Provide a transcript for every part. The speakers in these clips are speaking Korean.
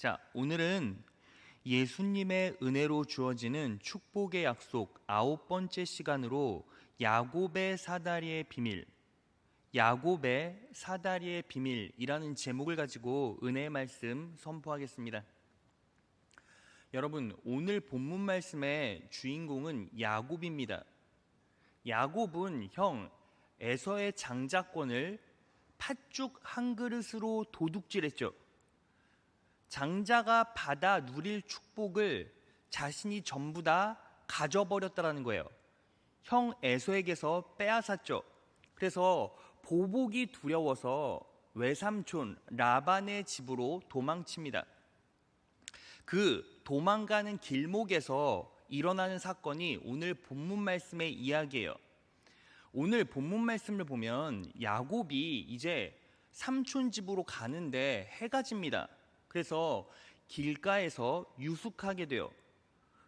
자, 오늘은 예수님의 은혜로 주어지는 축복의 약속 9번째 시간으로 야곱의 사다리의 비밀, 야곱의 사다리의 비밀이라는 제목을 가지고 은혜의 말씀 선포하겠습니다. 여러분, 오늘 본문 말씀의 주인공은 야곱입니다. 야곱은 형 에서의 장자권을 팥죽 한 그릇으로 도둑질했죠. 장자가 받아 누릴 축복을 자신이 전부 다 가져버렸다라는 거예요. 형 에서에게서 빼앗았죠. 그래서 보복이 두려워서 외삼촌 라반의 집으로 도망칩니다. 그 도망가는 길목에서 일어나는 사건이 오늘 본문 말씀의 이야기예요. 오늘 본문 말씀을 보면 야곱이 이제 삼촌 집으로 가는데 해가 집니다. 그래서 길가에서 유숙하게 돼요.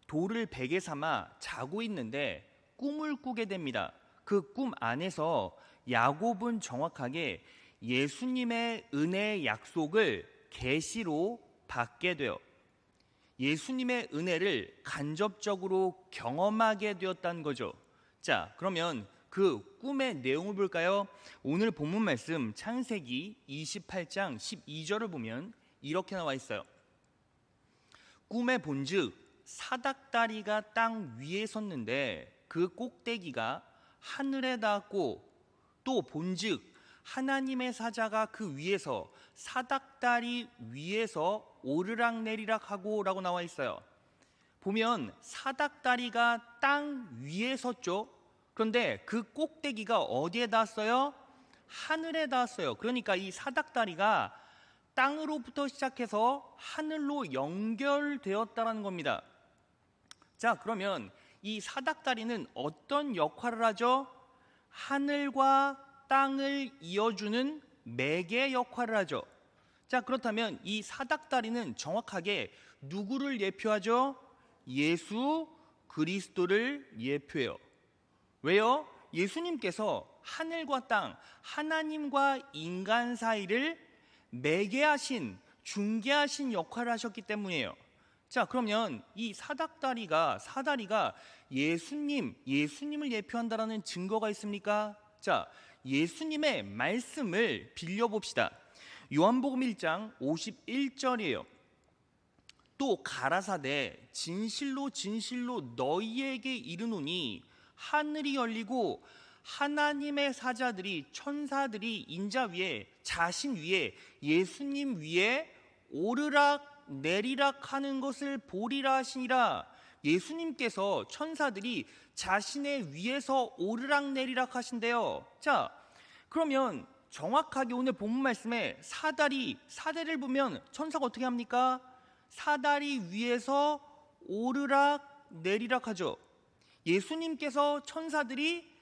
돌을 베개 삼아 자고 있는데 꿈을 꾸게 됩니다. 그 꿈 안에서 야곱은 정확하게 예수님의 은혜의 약속을 계시로 받게 돼요. 예수님의 은혜를 간접적으로 경험하게 되었다는 거죠. 자, 그러면 그 꿈의 내용을 볼까요? 오늘 본문 말씀 창세기 28장 12절을 보면 이렇게 나와 있어요. 꿈에 본즉 사닥다리가 땅 위에 섰는데 그 꼭대기가 하늘에 닿았고 또 본즉 하나님의 사자가 그 위에서 사닥다리 위에서 오르락내리락 하고 라고 나와 있어요. 보면 사닥다리가 땅 위에 섰죠. 그런데 그 꼭대기가 어디에 닿았어요? 하늘에 닿았어요. 그러니까 이 사닥다리가 땅으로부터 시작해서 하늘로 연결되었다는 겁니다. 자, 그러면 이 사닥다리는 어떤 역할을 하죠? 하늘과 땅을 이어주는 매개 역할을 하죠. 자, 그렇다면 이 사닥다리는 정확하게 누구를 예표하죠? 예수 그리스도를 예표해요. 왜요? 예수님께서 하늘과 땅, 하나님과 인간 사이를 매개하신, 중개하신 역할을 하셨기 때문이에요. 자, 그러면 이 사다리가 예수님을 예표한다라는 증거가 있습니까? 자, 예수님의 말씀을 빌려봅시다. 요한복음 1장 51절이에요. 또 가라사대 진실로 진실로 너희에게 이르노니 하늘이 열리고 하나님의 사자들이 천사들이 인자 위에 자신 위에 예수님 위에 오르락 내리락 하는 것을 보리라 하시니라. 예수님께서 천사들이 자신의 위에서 오르락 내리락 하신대요. 자, 그러면 정확하게 오늘 본문 말씀에 사다리를 보면 천사가 어떻게 합니까? 사다리 위에서 오르락 내리락 하죠. 예수님께서 천사들이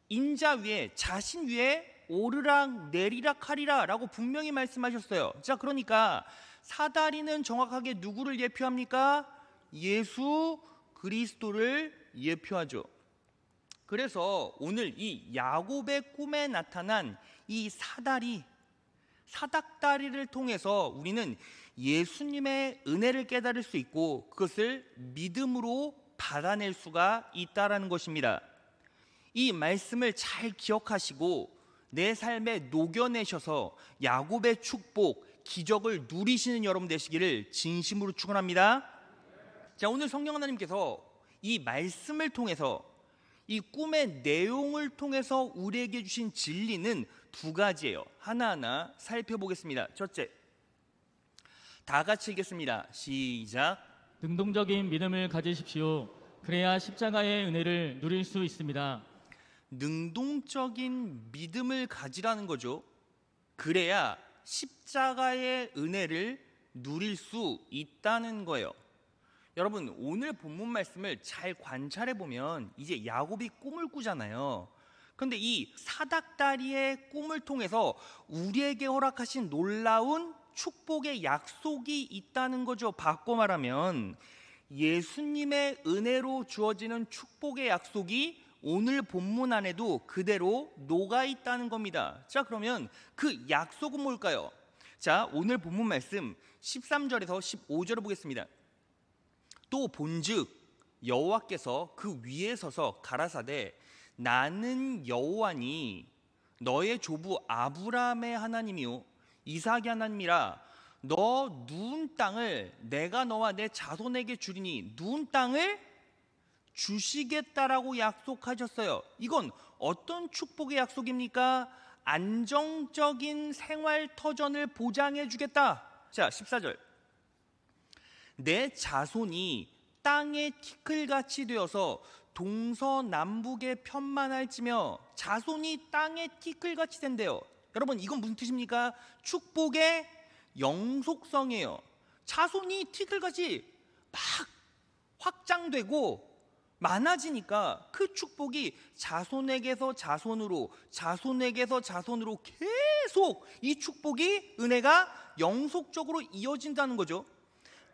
인자 위에 자신 위에 오르락 내리락 하리라 라고 분명히 말씀하셨어요. 자, 그러니까 사다리는 정확하게 누구를 예표합니까? 예수 그리스도를 예표하죠. 그래서 오늘 이 야곱의 꿈에 나타난 이 사닥다리를 통해서 우리는 예수님의 은혜를 깨달을 수 있고 그것을 믿음으로 받아낼 수가 있다라는 것입니다. 이 말씀을 잘 기억하시고 내 삶에 녹여내셔서 야곱의 축복, 기적을 누리시는 여러분 되시기를 진심으로 축원합니다. 자, 오늘 성령 하나님께서 이 말씀을 통해서 이 꿈의 내용을 통해서 우리에게 주신 진리는 두 가지예요. 하나하나 살펴보겠습니다. 첫째, 다 같이 읽겠습니다. 시작. 능동적인 믿음을 가지십시오. 그래야 십자가의 은혜를 누릴 수 있습니다. 능동적인 믿음을 가지라는 거죠. 그래야 십자가의 은혜를 누릴 수 있다는 거예요. 여러분, 오늘 본문 말씀을 잘 관찰해 보면 이제 야곱이 꿈을 꾸잖아요. 그런데 이 사닥다리의 꿈을 통해서 우리에게 허락하신 놀라운 축복의 약속이 있다는 거죠. 바꿔 말하면 예수님의 은혜로 주어지는 축복의 약속이 오늘 본문 안에도 그대로 녹아 있다는 겁니다. 자, 그러면 그 약속은 뭘까요? 자, 오늘 본문 말씀 13절에서 15절을 보겠습니다. 또 본즉 여호와께서 그 위에 서서 가라사대 나는 여호와니 너의 조부 아브라함의 하나님이요 이삭의 하나님이라. 너 누운 땅을 내가 너와 내 자손에게 주리니 누운 땅을 주시겠다라고 약속하셨어요. 이건 어떤 축복의 약속입니까? 안정적인 생활 터전을 보장해 주겠다. 자, 14절. 내 자손이 땅의 티끌같이 되어서 동서남북에 편만할지며. 자손이 땅의 티끌같이 된대요. 여러분, 이건 무슨 뜻입니까? 축복의 영속성이에요. 자손이 티끌같이 막 확장되고 많아지니까 그 축복이 자손에게서 자손으로, 자손에게서 자손으로 계속 이 축복이, 은혜가 영속적으로 이어진다는 거죠.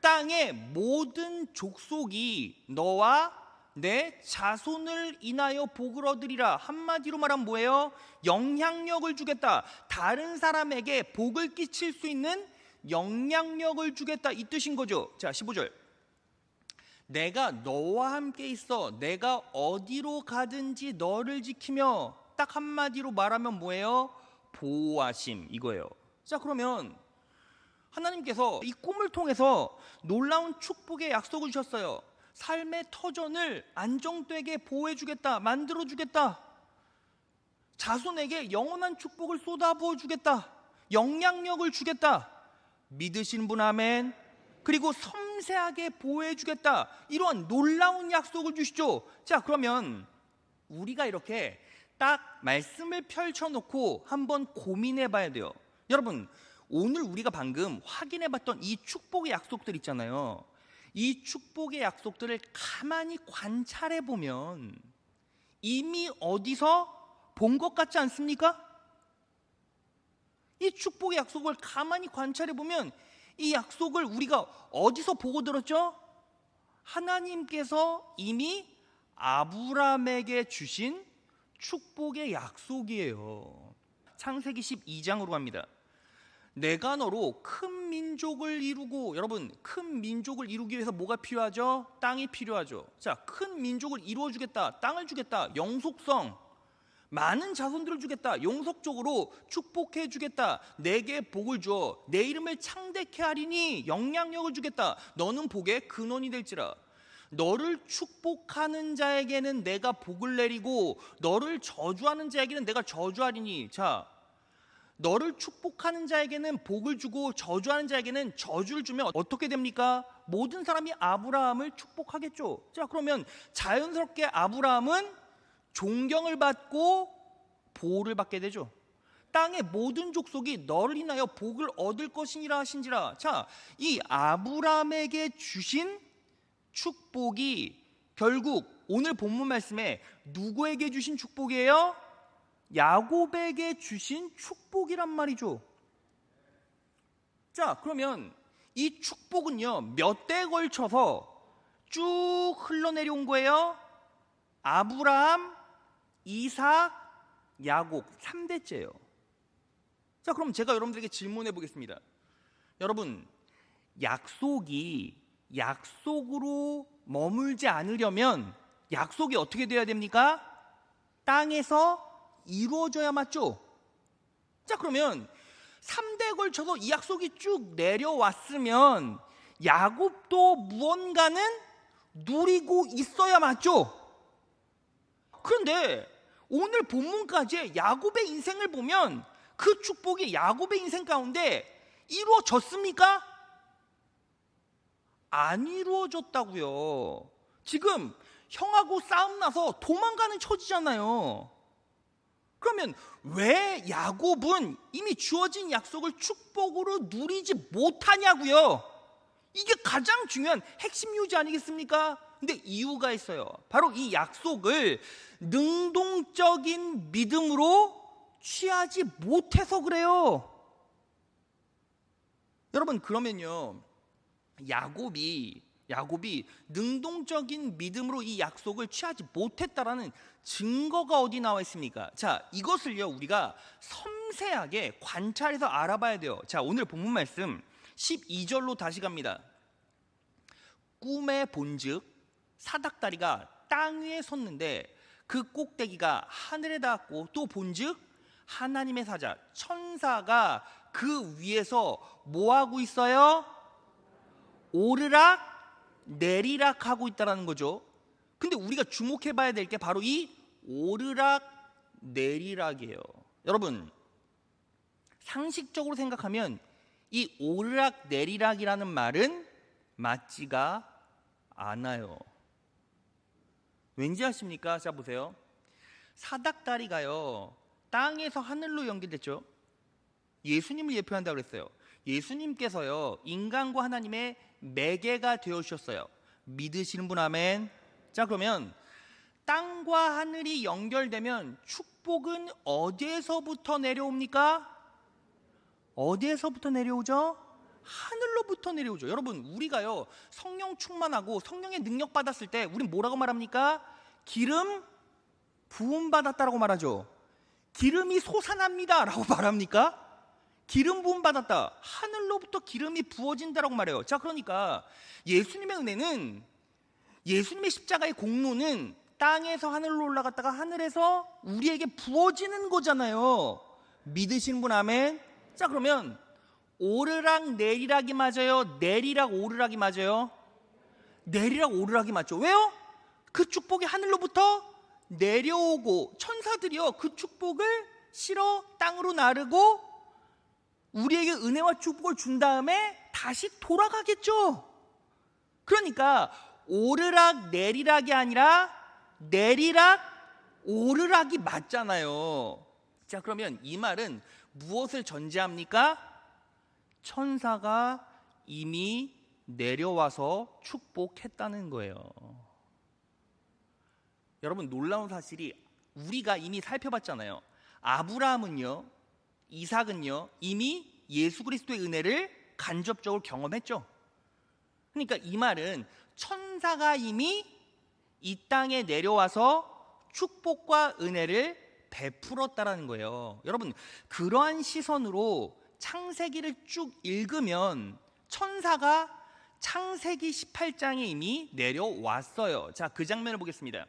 땅의 모든 족속이 너와 내 자손을 인하여 복을 얻으리라. 한마디로 말하면 뭐예요? 영향력을 주겠다. 다른 사람에게 복을 끼칠 수 있는 영향력을 주겠다, 이 뜻인 거죠. 자, 15절. 내가 너와 함께 있어 내가 어디로 가든지 너를 지키며. 딱 한마디로 말하면 뭐예요? 보호하심, 이거예요. 자, 그러면 하나님께서 이 꿈을 통해서 놀라운 축복의 약속을 주셨어요. 삶의 터전을 안정되게 보호해 주겠다, 만들어 주겠다. 자손에게 영원한 축복을 쏟아부어 주겠다, 영향력을 주겠다. 믿으시는 분 아멘. 그리고 섬세하게 보호해 주겠다, 이러한 놀라운 약속을 주시죠. 자, 그러면 우리가 이렇게 딱 말씀을 펼쳐놓고 한번 고민해 봐야 돼요. 여러분, 오늘 우리가 방금 확인해 봤던 이 축복의 약속들 있잖아요. 이 축복의 약속들을 가만히 관찰해 보면 이미 어디서 본 것 같지 않습니까? 이 축복의 약속을 가만히 관찰해 보면 이 약속을 우리가 어디서 보고 들었죠? 하나님께서 이미 아브라함에게 주신 축복의 약속이에요. 창세기 12장으로 갑니다. 내가 너로 큰 민족을 이루고. 여러분, 큰 민족을 이루기 위해서 뭐가 필요하죠? 땅이 필요하죠. 자, 큰 민족을 이루어 주겠다, 땅을 주겠다, 영속성, 많은 자손들을 주겠다, 영속적으로 축복해 주겠다, 내게 복을 주어 내 이름을 창대케 하리니 영향력을 주겠다, 너는 복의 근원이 될지라. 너를 축복하는 자에게는 내가 복을 내리고 너를 저주하는 자에게는 내가 저주하리니. 자, 너를 축복하는 자에게는 복을 주고 저주하는 자에게는 저주를 주면 어떻게 됩니까? 모든 사람이 아브라함을 축복하겠죠. 자, 그러면 자연스럽게 아브라함은 존경을 받고 보호를 받게 되죠. 땅의 모든 족속이 너를 인하여 복을 얻을 것이니라 하신지라. 자, 이 아브라함에게 주신 축복이 결국 오늘 본문 말씀에 누구에게 주신 축복이에요? 야곱에게 주신 축복이란 말이죠. 자, 그러면 이 축복은요, 몇 대에 걸쳐서 쭉 흘러내려온 거예요? 아브라함, 이삭, 야곱 3대째예요. 자, 그럼 제가 여러분들에게 질문해 보겠습니다. 여러분, 약속이 약속으로 머물지 않으려면 약속이 어떻게 돼야 됩니까? 땅에서 이루어져야 맞죠? 자, 그러면 3대에 걸쳐서 이 약속이 쭉 내려왔으면 야곱도 무언가는 누리고 있어야 맞죠? 그런데 오늘 본문까지 야곱의 인생을 보면 그 축복이 야곱의 인생 가운데 이루어졌습니까? 안 이루어졌다고요. 지금 형하고 싸움 나서 도망가는 처지잖아요. 그러면 왜 야곱은 이미 주어진 약속을 축복으로 누리지 못하냐고요? 이게 가장 중요한 핵심 요지 아니겠습니까? 근데 이유가 있어요. 바로 이 약속을 능동적인 믿음으로 취하지 못해서 그래요. 여러분, 그러면요, 야곱이 능동적인 믿음으로 이 약속을 취하지 못했다라는 증거가 어디 나와 있습니까? 자, 이것을요, 우리가 섬세하게 관찰해서 알아봐야 돼요. 자, 오늘 본문 말씀 12절로 다시 갑니다. 꿈에 본즉 사닥다리가 땅 위에 섰는데 그 꼭대기가 하늘에 닿았고, 또 본즉 하나님의 사자 천사가 그 위에서 뭐 하고 있어요? 오르락 내리락 하고 있다라는 거죠. 근데 우리가 주목해 봐야 될 게 바로 이 오르락 내리락이에요. 여러분, 상식적으로 생각하면 이 오르락 내리락이라는 말은 맞지가 않아요. 왠지 아십니까? 자, 보세요. 사닥다리가요, 땅에서 하늘로 연결됐죠. 예수님을 예표한다고 그랬어요. 예수님께서요, 인간과 하나님의 매개가 되어주셨어요. 믿으시는 분 아멘. 자, 그러면 땅과 하늘이 연결되면 축복은 어디에서부터 내려옵니까? 어디에서부터 내려오죠? 하늘로부터 내려오죠. 여러분, 우리가요 성령 충만하고 성령의 능력 받았을 때 우린 뭐라고 말합니까? 기름 부음 받았다라고 말하죠. 기름이 솟아납니다 라고 말합니까? 기름 부음 받았다, 하늘로부터 기름이 부어진다라고 말해요. 자, 그러니까 예수님의 은혜는, 예수님의 십자가의 공로는 땅에서 하늘로 올라갔다가 하늘에서 우리에게 부어지는 거잖아요. 믿으시는 분 아멘. 자, 그러면 오르락 내리락이 맞아요? 내리락 오르락이 맞아요? 내리락 오르락이 맞죠. 왜요? 그 축복이 하늘로부터 내려오고 천사들이요 그 축복을 실어 땅으로 나르고 우리에게 은혜와 축복을 준 다음에 다시 돌아가겠죠. 그러니까 오르락 내리락이 아니라 내리락 오르락이 맞잖아요. 자, 그러면 이 말은 무엇을 전제합니까? 천사가 이미 내려와서 축복했다는 거예요. 여러분, 놀라운 사실이 우리가 이미 살펴봤잖아요. 아브라함은요, 이삭은요 이미 예수 그리스도의 은혜를 간접적으로 경험했죠. 그러니까 이 말은 천사가 이미 이 땅에 내려와서 축복과 은혜를 베풀었다라는 거예요. 여러분, 그러한 시선으로 창세기를 쭉 읽으면 천사가 창세기 18장에 이미 내려왔어요. 자, 그 장면을 보겠습니다.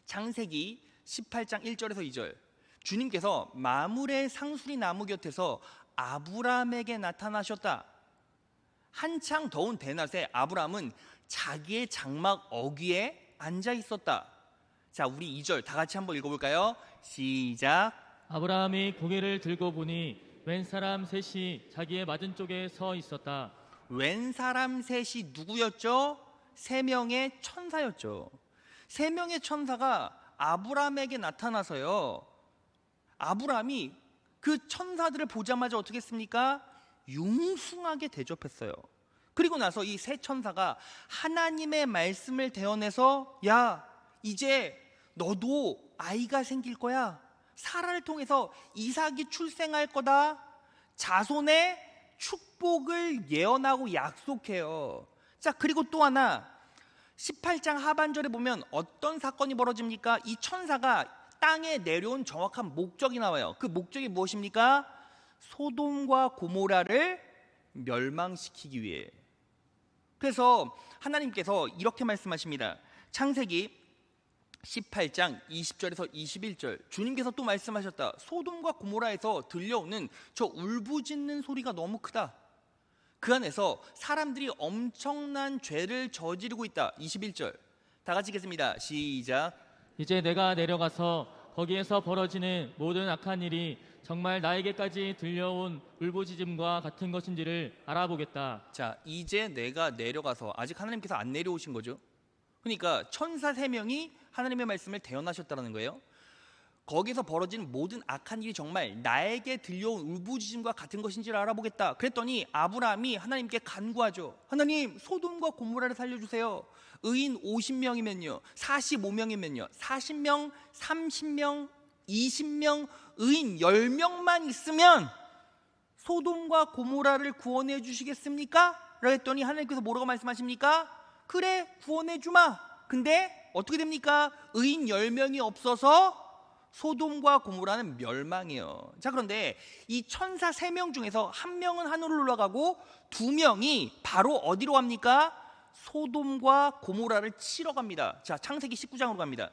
창세기 18장 1절에서 2절. 주님께서 마물의 상수리 나무 곁에서 아브라함에게 나타나셨다. 한창 더운 대낮에 아브라함은 자기의 장막 어귀에 앉아 있었다. 자, 우리 2절 다 같이 한번 읽어볼까요? 시작. 아브라함이 고개를 들고 보니 웬 사람 셋이 자기의 맞은쪽에 서 있었다. 웬 사람 셋이 누구였죠? 3명의 천사였죠. 3명의 천사가 아브라함에게 나타나서요, 아브라함이 그 천사들을 보자마자 어떻게 했습니까? 융숭하게 대접했어요. 그리고 나서 이 세 천사가 하나님의 말씀을 대언해서, 야, 이제 너도 아이가 생길 거야. 사라를 통해서 이삭이 출생할 거다. 자손의 축복을 예언하고 약속해요. 자, 그리고 또 하나, 18장 하반절에 보면 어떤 사건이 벌어집니까? 이 천사가 땅에 내려온 정확한 목적이 나와요. 그 목적이 무엇입니까? 소돔과 고모라를 멸망시키기 위해. 그래서 하나님께서 이렇게 말씀하십니다. 창세기 18장 20절에서 21절. 주님께서 또 말씀하셨다. 소돔과 고모라에서 들려오는 저 울부짖는 소리가 너무 크다. 그 안에서 사람들이 엄청난 죄를 저지르고 있다. 21절. 다 같이 읽겠습니다. 시작. 이제 내가 내려가서 거기에서 벌어지는 모든 악한 일이 정말 나에게까지 들려온 울부짖음과 같은 것인지를 알아보겠다. 자, 이제 내가 내려가서, 아직 하나님께서 안 내려오신 거죠. 그러니까 천사 3명이 하나님의 말씀을 대언하셨다는 거예요. 거기서 벌어진 모든 악한 일이 정말 나에게 들려온 울부짖음과 같은 것인지를 알아보겠다. 그랬더니 아브라함이 하나님께 간구하죠. 하나님, 소돔과 고모라를 살려주세요. 의인 50명이면요, 45명이면요, 40명, 30명, 20명, 의인 10명만 있으면 소돔과 고모라를 구원해 주시겠습니까? 라고 했더니 하나님께서 뭐라고 말씀하십니까? 그래, 구원해 주마. 근데 어떻게 됩니까? 의인 10명이 없어서 소돔과 고모라는 멸망이에요. 자, 그런데 이 천사 3명 중에서 1명은 하늘로 올라가고 2명이 바로 어디로 갑니까? 소돔과 고모라를 치러 갑니다. 자, 창세기 19장으로 갑니다.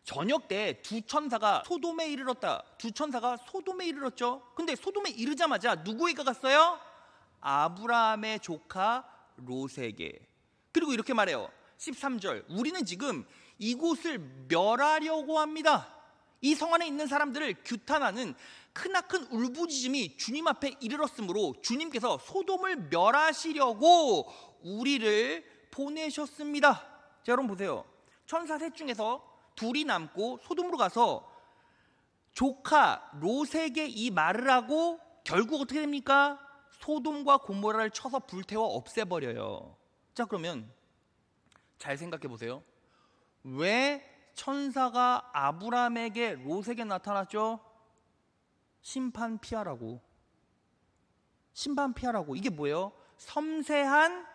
저녁 때 두 천사가 소돔에 이르렀다. 두 천사가 소돔에 이르렀죠. 근데 소돔에 이르자마자 누구에게 갔어요? 아브라함의 조카 롯에게. 그리고 이렇게 말해요. 13절, 우리는 지금 이곳을 멸하려고 합니다. 이 성 안에 있는 사람들을 규탄하는 크나큰 울부짖음이 주님 앞에 이르렀으므로 주님께서 소돔을 멸하시려고 우리를 보내셨습니다. 자, 여러분 보세요. 천사 셋 중에서 둘이 남고 소돔으로 가서 조카 롯에게 이 말을 하고 결국 어떻게 됩니까? 소돔과 고모라를 쳐서 불태워 없애버려요. 자, 그러면 잘 생각해 보세요. 왜 천사가 아브라함에게 롯에게 나타났죠? 심판 피하라고. 심판 피하라고. 이게 뭐예요? 섬세한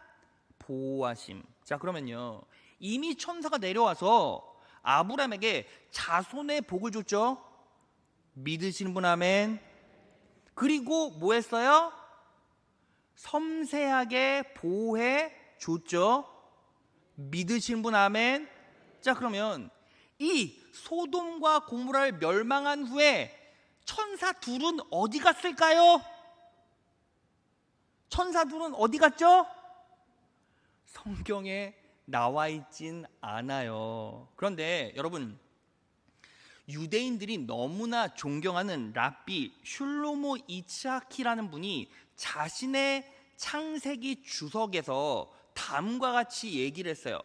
보호하심. 자, 그러면요, 이미 천사가 내려와서 아브라함에게 자손의 복을 줬죠. 믿으시는 분 아멘. 그리고 뭐 했어요? 섬세하게 보호해 줬죠. 믿으시는 분 아멘. 자, 그러면 이 소돔과 고모라를 멸망한 후에 천사 둘은 어디 갔을까요? 천사 둘은 어디 갔죠? 성경에 나와 있진 않아요. 그런데 여러분, 유대인들이 너무나 존경하는 랍비 슐로모 이츠하키라는 분이 자신의 창세기 주석에서 다음과 같이 얘기를 했어요.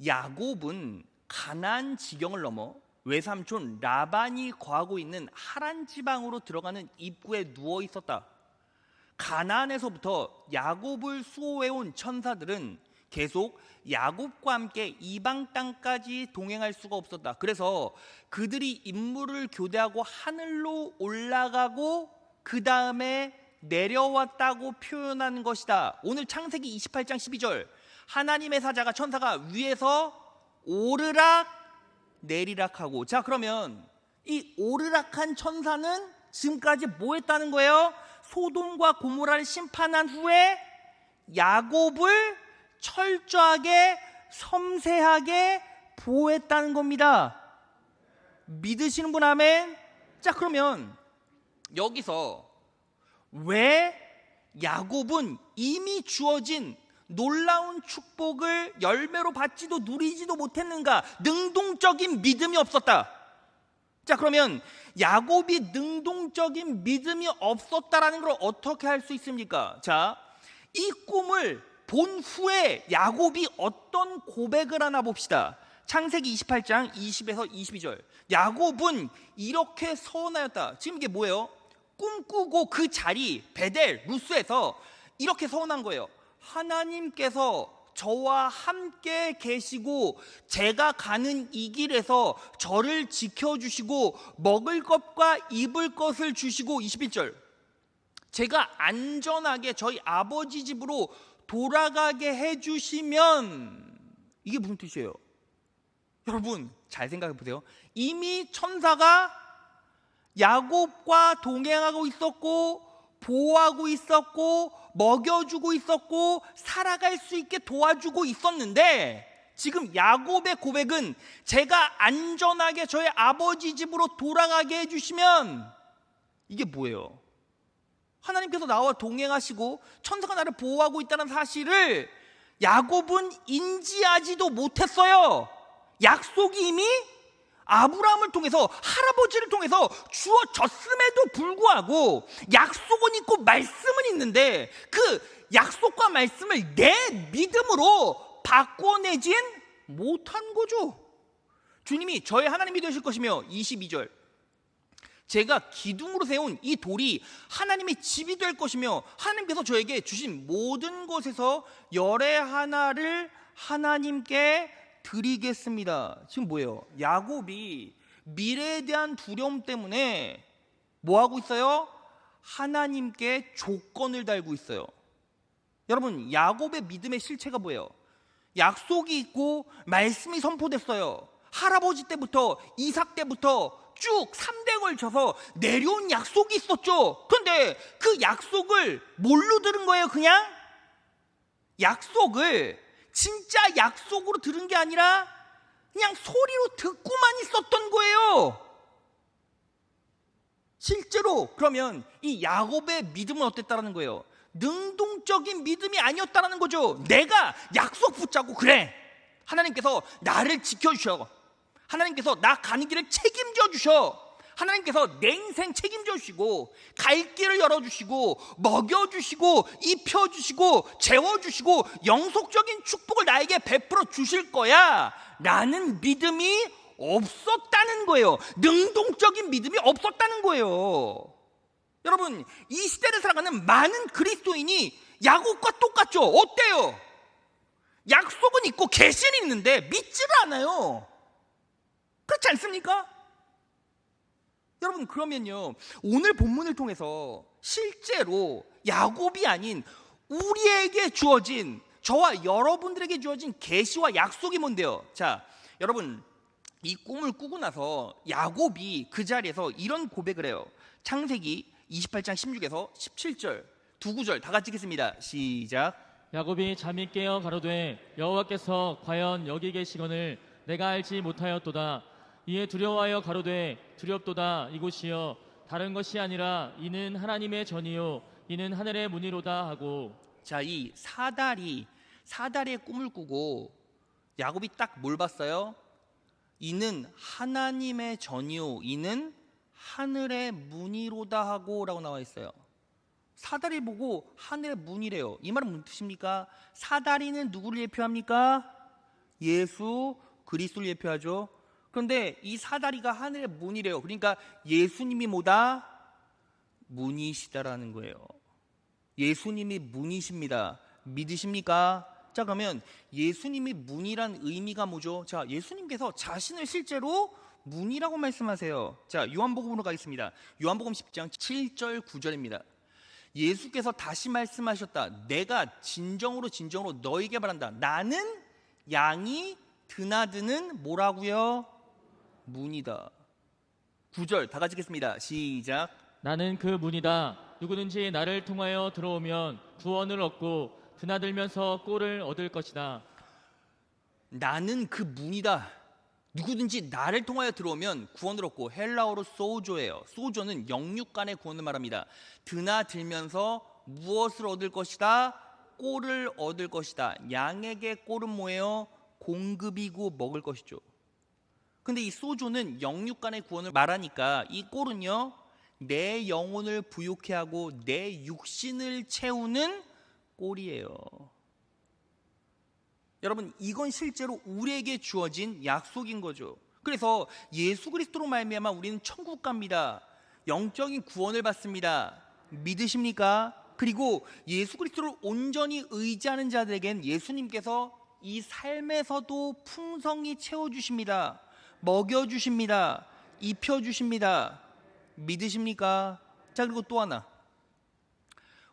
야곱은 가나안 지경을 넘어 외삼촌 라반이 거하고 있는 하란 지방으로 들어가는 입구에 누워 있었다. 가나안에서부터 야곱을 수호해온 천사들은 계속 야곱과 함께 이방 땅까지 동행할 수가 없었다. 그래서 그들이 임무를 교대하고 하늘로 올라가고 그 다음에 내려왔다고 표현하는 것이다. 오늘 창세기 28장 12절, 하나님의 사자가 천사가 위에서 오르락 내리락하고. 자, 그러면 이 오르락한 천사는 지금까지 뭐 했다는 거예요? 소돔과 고모라를 심판한 후에 야곱을 철저하게 섬세하게 보호했다는 겁니다. 믿으시는 분 아멘. 자, 그러면 여기서 왜 야곱은 이미 주어진 놀라운 축복을 열매로 받지도 누리지도 못했는가? 능동적인 믿음이 없었다. 자, 그러면 야곱이 능동적인 믿음이 없었다라는 걸 어떻게 할 수 있습니까? 자, 이 꿈을 본 후에 야곱이 어떤 고백을 하나 봅시다. 창세기 28장 20에서 22절. 야곱은 이렇게 서원하였다. 지금 이게 뭐예요? 꿈꾸고 그 자리 베델 루스에서 이렇게 서원한 거예요. 하나님께서 저와 함께 계시고 제가 가는 이 길에서 저를 지켜주시고 먹을 것과 입을 것을 주시고, 21절, 제가 안전하게 저희 아버지 집으로 돌아가게 해주시면. 이게 무슨 뜻이에요? 여러분 잘 생각해 보세요. 이미 천사가 야곱과 동행하고 있었고 보호하고 있었고 먹여주고 있었고 살아갈 수 있게 도와주고 있었는데, 지금 야곱의 고백은 제가 안전하게 저희 아버지 집으로 돌아가게 해주시면. 이게 뭐예요? 하나님께서 나와 동행하시고 천사가 나를 보호하고 있다는 사실을 야곱은 인지하지도 못했어요. 약속이 이미 아브라함을 통해서, 할아버지를 통해서 주어졌음에도 불구하고 약속은 있고 말씀은 있는데 그 약속과 말씀을 내 믿음으로 바꿔내진 못한 거죠. 주님이 저의 하나님이 되실 것이며, 22절, 제가 기둥으로 세운 이 돌이 하나님의 집이 될 것이며 하나님께서 저에게 주신 모든 것에서 열의 하나를 하나님께 드리겠습니다. 지금 뭐예요? 야곱이 미래에 대한 두려움 때문에 뭐 하고 있어요? 하나님께 조건을 달고 있어요. 여러분, 야곱의 믿음의 실체가 뭐예요? 약속이 있고 말씀이 선포됐어요. 할아버지 때부터 이삭 때부터 쭉 3대 걸쳐서 내려온 약속이 있었죠. 그런데 그 약속을 뭘로 들은 거예요? 그냥 약속을 진짜 약속으로 들은 게 아니라 그냥 소리로 듣고만 있었던 거예요. 실제로 그러면 이 야곱의 믿음은 어땠다라는 거예요? 능동적인 믿음이 아니었다라는 거죠. 내가 약속 붙잡고 그래, 하나님께서 나를 지켜주셔, 하나님께서 나 가는 길을 책임져 주셔, 하나님께서 내 인생 책임져 주시고 갈 길을 열어주시고 먹여주시고 입혀주시고 재워주시고 영속적인 축복을 나에게 베풀어 주실 거야 라는 믿음이 없었다는 거예요. 능동적인 믿음이 없었다는 거예요. 여러분, 이 시대를 살아가는 많은 그리스도인이 야곱과 똑같죠. 어때요? 약속은 있고 계시는 있는데 믿지를 않아요. 그렇지 않습니까? 여러분, 그러면요, 오늘 본문을 통해서 실제로 야곱이 아닌 우리에게 주어진, 저와 여러분들에게 주어진 계시와 약속이 뭔데요? 자, 여러분, 이 꿈을 꾸고 나서 야곱이 그 자리에서 이런 고백을 해요. 창세기 28장 16에서 17절 두 구절 다 같이 읽겠습니다. 시작. 야곱이 잠이 깨어 가로되 여호와께서 과연 여기 계시거늘 내가 알지 못하였도다. 이에 두려워하여 가로되 두렵도다. 이곳이여 다른 것이 아니라 이는 하나님의 전이요 이는 하늘의 문이로다 하고. 자, 이 사다리의 꿈을 꾸고 야곱이 딱 뭘 봤어요? 이는 하나님의 전이요 이는 하늘의 문이로다 하고 라고 나와 있어요. 사다리 보고 하늘의 문이래요. 이 말은 무슨 뜻입니까? 사다리는 누구를 예표합니까? 예수 그리스도를 예표하죠. 그런데 이 사다리가 하늘의 문이래요. 그러니까 예수님이 뭐다? 문이시다라는 거예요. 예수님이 문이십니다. 믿으십니까? 자, 그러면 예수님이 문이란 의미가 뭐죠? 자, 예수님께서 자신을 실제로 문이라고 말씀하세요. 자, 요한복음으로 가겠습니다. 요한복음 10장 7절 9절입니다. 예수께서 다시 말씀하셨다. 내가 진정으로 너에게 말한다. 나는 양이 드나드는 뭐라고요? 문이다. 9절 다 같이 읽겠습니다. 시작. 나는 그 문이다. 누구든지 나를 통하여 들어오면 구원을 얻고 드나들면서 꼴을 얻을 것이다. 나는 그 문이다. 누구든지 나를 통하여 들어오면 구원을 얻고, 헬라어로 소조예요. 소조는 영육 간의 구원을 말합니다. 드나들면서 무엇을 얻을 것이다? 꼴을 얻을 것이다. 양에게 꼴은 뭐예요? 공급이고 먹을 것이죠. 근데 이 소조는 영육 간의 구원을 말하니까 이 꼴은요, 내 영혼을 부욕해 하고 내 육신을 채우는 꼴이에요. 여러분, 이건 실제로 우리에게 주어진 약속인 거죠. 그래서 예수 그리스도로 말미암아 우리는 천국 갑니다. 영적인 구원을 받습니다. 믿으십니까? 그리고 예수 그리스도를 온전히 의지하는 자들에겐 예수님께서 이 삶에서도 풍성히 채워주십니다. 먹여주십니다. 입혀주십니다. 믿으십니까? 자, 그리고 또 하나,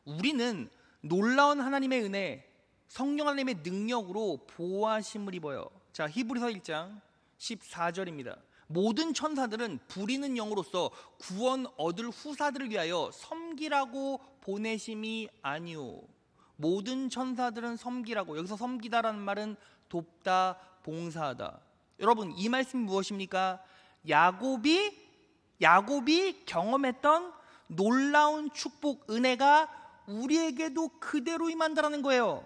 우리는 놀라운 하나님의 은혜, 성령 하나님의 능력으로 보호하심을 입어요. 자, 히브리서 1장 14절입니다. 모든 천사들은 부리는 영으로서 구원 얻을 후사들을 위하여 섬기라고 보내심이 아니오. 모든 천사들은 섬기라고. 여기서 섬기다라는 말은 돕다, 봉사하다. 여러분, 이 말씀이 무엇입니까? 야곱이 경험했던 놀라운 축복, 은혜가 우리에게도 그대로 임한다라는 거예요.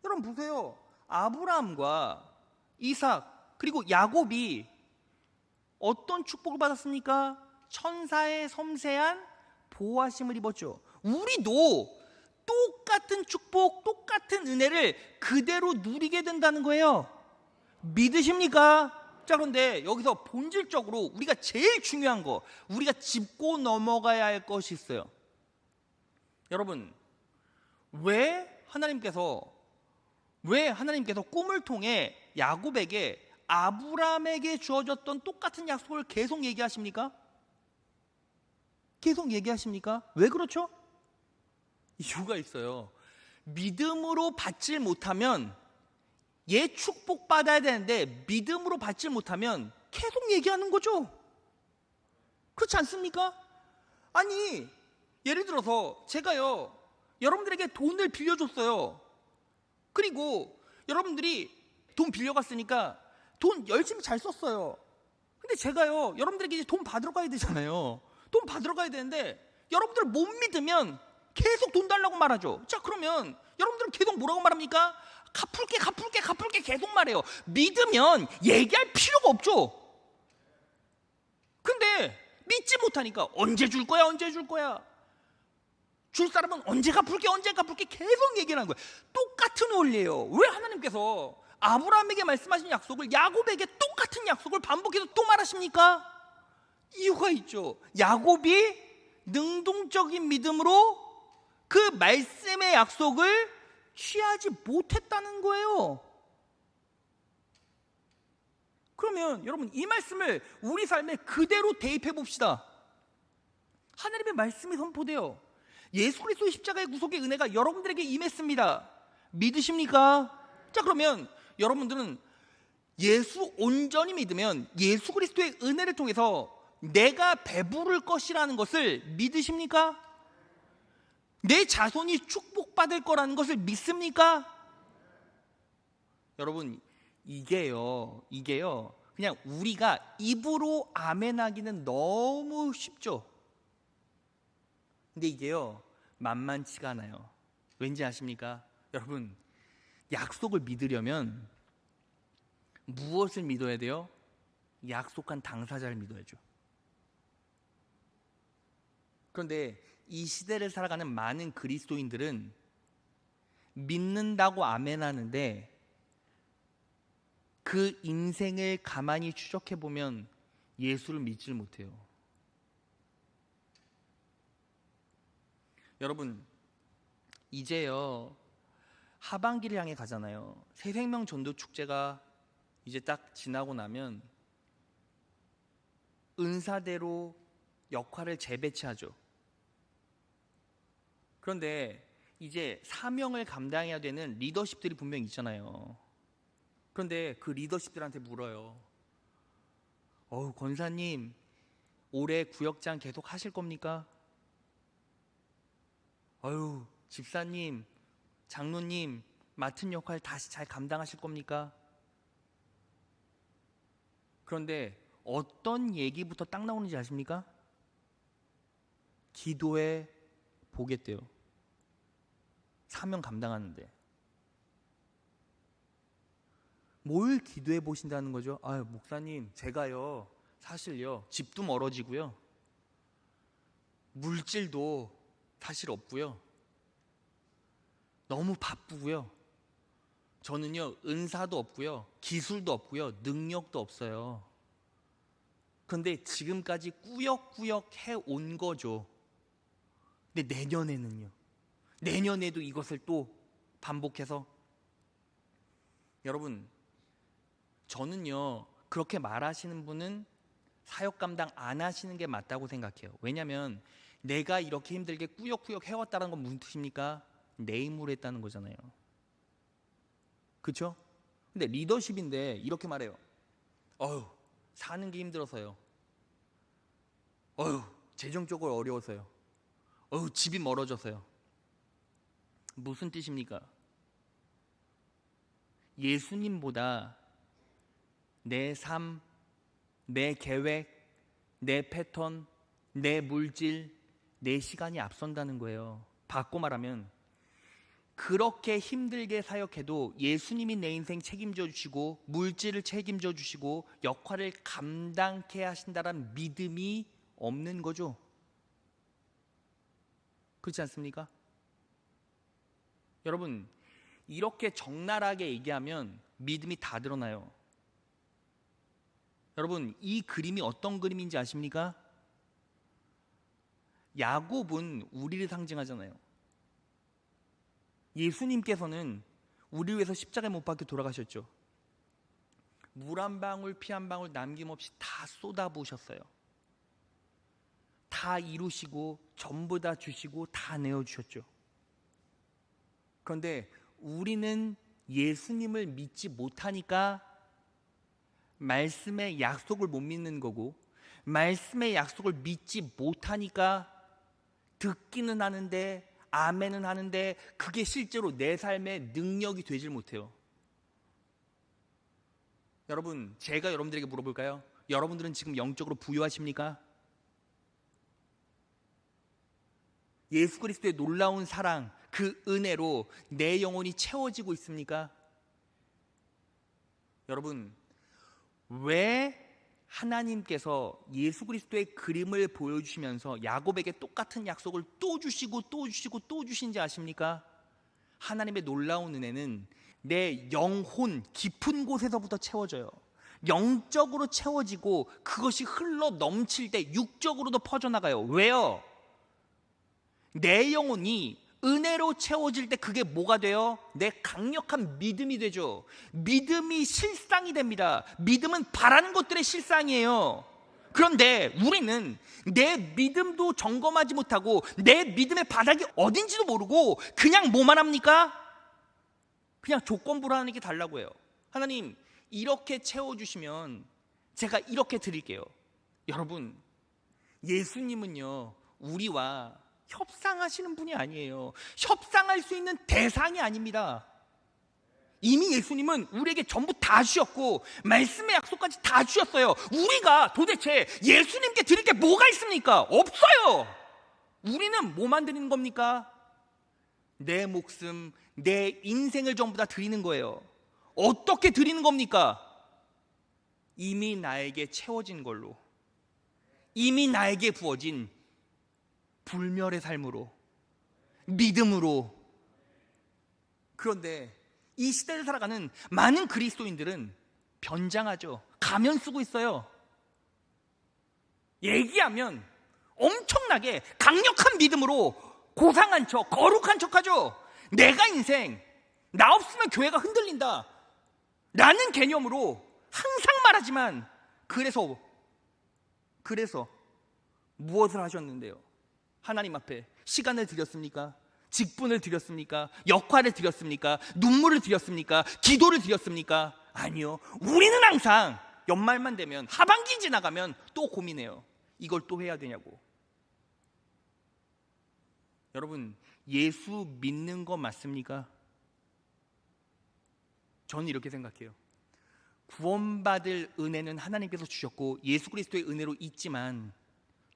여러분 보세요. 아브라함과 이삭 그리고 야곱이 어떤 축복을 받았습니까? 천사의 섬세한 보호하심을 입었죠. 우리도 똑같은 축복, 똑같은 은혜를 그대로 누리게 된다는 거예요. 믿으십니까? 자, 그런데 여기서 본질적으로 우리가 제일 중요한 거, 우리가 짚고 넘어가야 할 것이 있어요. 여러분, 왜 하나님께서 꿈을 통해 야곱에게, 아브라함에게 주어졌던 똑같은 약속을 계속 얘기하십니까? 왜 그렇죠? 이유가 있어요. 믿음으로 받질 못하면 얘 축복받아야 되는데 믿음으로 받질 못하면 계속 얘기하는 거죠. 그렇지 않습니까? 아니, 예를 들어서 제가요, 여러분들에게 돈을 빌려줬어요. 그리고 여러분들이 돈 빌려갔으니까 돈 열심히 잘 썼어요. 근데 제가요, 여러분들에게 이제 돈 받으러 가야 되잖아요. 돈 받으러 가야 되는데 여러분들 못 믿으면 계속 돈 달라고 말하죠. 자, 그러면 여러분들은 계속 뭐라고 말합니까? 갚을게 계속 말해요. 믿으면 얘기할 필요가 없죠. 근데 믿지 못하니까 언제 줄 거야? 줄 사람은 언제 갚을게 계속 얘기하는 거예요. 똑같은 원리예요. 왜 하나님께서 아브라함에게 말씀하신 약속을 야곱에게 똑같은 약속을 반복해서 또 말하십니까? 이유가 있죠. 야곱이 능동적인 믿음으로 그 말씀의 약속을 취하지 못했다는 거예요. 그러면 여러분, 이 말씀을 우리 삶에 그대로 대입해 봅시다. 하나님의 말씀이 선포돼요. 예수 그리스도의 십자가의 구속의 은혜가 여러분들에게 임했습니다. 믿으십니까? 자, 그러면 여러분들은 예수 온전히 믿으면 예수 그리스도의 은혜를 통해서 내가 배부를 것이라는 것을 믿으십니까? 내 자손이 축복받을 거라는 것을 믿습니까? 여러분, 이게요 그냥 우리가 입으로 아멘하기는 너무 쉽죠. 근데 이게요 만만치가 않아요. 왠지 아십니까? 여러분, 약속을 믿으려면 무엇을 믿어야 돼요? 약속한 당사자를 믿어야죠. 그런데 이 시대를 살아가는 많은 그리스도인들은 믿는다고 아멘하는데 그 인생을 가만히 추적해 보면 예수를 믿질 못해요. 여러분, 이제요 하반기를 향해 가잖아요. 새생명 전도 축제가 이제 딱 지나고 나면 은사대로 역할을 재배치하죠. 그런데 이제 사명을 감당해야 되는 리더십들이 분명히 있잖아요. 그런데 그 리더십들한테 물어요. 권사님, 올해 구역장 계속 하실 겁니까? 집사님, 장로님, 맡은 역할 다시 잘 감당하실 겁니까? 그런데 어떤 얘기부터 딱 나오는지 아십니까? 기도해 보겠대요. 사명 감당하는데 뭘 기도해 보신다는 거죠? 목사님, 제가요 사실요 집도 멀어지고요, 물질도 사실 없고요, 너무 바쁘고요, 저는요 은사도 없고요, 기술도 없고요, 능력도 없어요. 그런데 지금까지 꾸역꾸역 해온 거죠. 근데 내년에도 이것을 또 반복해서, 여러분, 저는요 그렇게 말하시는 분은 사역 감당 안 하시는 게 맞다고 생각해요. 왜냐하면 내가 이렇게 힘들게 꾸역꾸역 해왔다는 건 무슨 뜻입니까? 내 힘으로 했다는 거잖아요. 그렇죠? 근데 리더십인데 이렇게 말해요. 사는 게 힘들어서요. 재정적으로 어려워서요. 집이 멀어져서요. 무슨 뜻입니까? 예수님보다 내 삶, 내 계획, 내 패턴, 내 물질, 내 시간이 앞선다는 거예요. 바꿔 말하면 그렇게 힘들게 사역해도 예수님이 내 인생 책임져 주시고 물질을 책임져 주시고 역할을 감당케 하신다는 믿음이 없는 거죠. 그렇지 않습니까? 여러분, 이렇게 적나라하게 얘기하면 믿음이 다 드러나요. 여러분, 이 그림이 어떤 그림인지 아십니까? 야곱은 우리를 상징하잖아요. 예수님께서는 우리 위해서 십자가에 못 박혀 돌아가셨죠. 물 한 방울 피 한 방울 남김없이 다 쏟아부으셨어요. 다 이루시고 전부 다 주시고 다 내어주셨죠. 그런데 우리는 예수님을 믿지 못하니까 말씀의 약속을 못 믿는 거고, 말씀의 약속을 믿지 못하니까 듣기는 하는데 아멘은 하는데 그게 실제로 내 삶의 능력이 되질 못해요. 여러분, 제가 여러분들에게 물어볼까요? 여러분들은 지금 영적으로 부유하십니까? 예수 그리스도의 놀라운 사랑, 그 은혜로 내 영혼이 채워지고 있습니까? 여러분, 왜 하나님께서 예수 그리스도의 그림을 보여주시면서 야곱에게 똑같은 약속을 또 주시고 또 주시고 또 주신지 아십니까? 하나님의 놀라운 은혜는 내 영혼 깊은 곳에서부터 채워져요. 영적으로 채워지고 그것이 흘러 넘칠 때 육적으로도 퍼져나가요. 왜요? 내 영혼이 은혜로 채워질 때 그게 뭐가 돼요? 내 강력한 믿음이 되죠. 믿음이 실상이 됩니다. 믿음은 바라는 것들의 실상이에요. 그런데 우리는 내 믿음도 점검하지 못하고 내 믿음의 바닥이 어딘지도 모르고 그냥 뭐만 합니까? 그냥 조건부로 하나님께 달라고 해요. 하나님, 이렇게 채워주시면 제가 이렇게 드릴게요. 여러분, 예수님은요, 우리와 협상하시는 분이 아니에요. 협상할 수 있는 대상이 아닙니다. 이미 예수님은 우리에게 전부 다 주셨고 말씀의 약속까지 다 주셨어요. 우리가 도대체 예수님께 드릴 게 뭐가 있습니까? 없어요. 우리는 뭐만 드리는 겁니까? 내 목숨, 내 인생을 전부 다 드리는 거예요. 어떻게 드리는 겁니까? 이미 나에게 채워진 걸로, 이미 나에게 부어진 불멸의 삶으로, 믿음으로. 그런데 이 시대를 살아가는 많은 그리스도인들은 변장하죠. 가면 쓰고 있어요. 얘기하면 엄청나게 강력한 믿음으로 고상한 척, 거룩한 척하죠. 내가 인생, 나 없으면 교회가 흔들린다 라는 개념으로 항상 말하지만, 그래서 무엇을 하셨는데요? 하나님 앞에 시간을 드렸습니까? 직분을 드렸습니까? 역할을 드렸습니까? 눈물을 드렸습니까? 기도를 드렸습니까? 아니요. 우리는 항상 연말만 되면, 하반기 지나가면 또 고민해요. 이걸 또 해야 되냐고. 여러분, 예수 믿는 거 맞습니까? 저는 이렇게 생각해요. 구원받을 은혜는 하나님께서 주셨고 예수 그리스도의 은혜로 있지만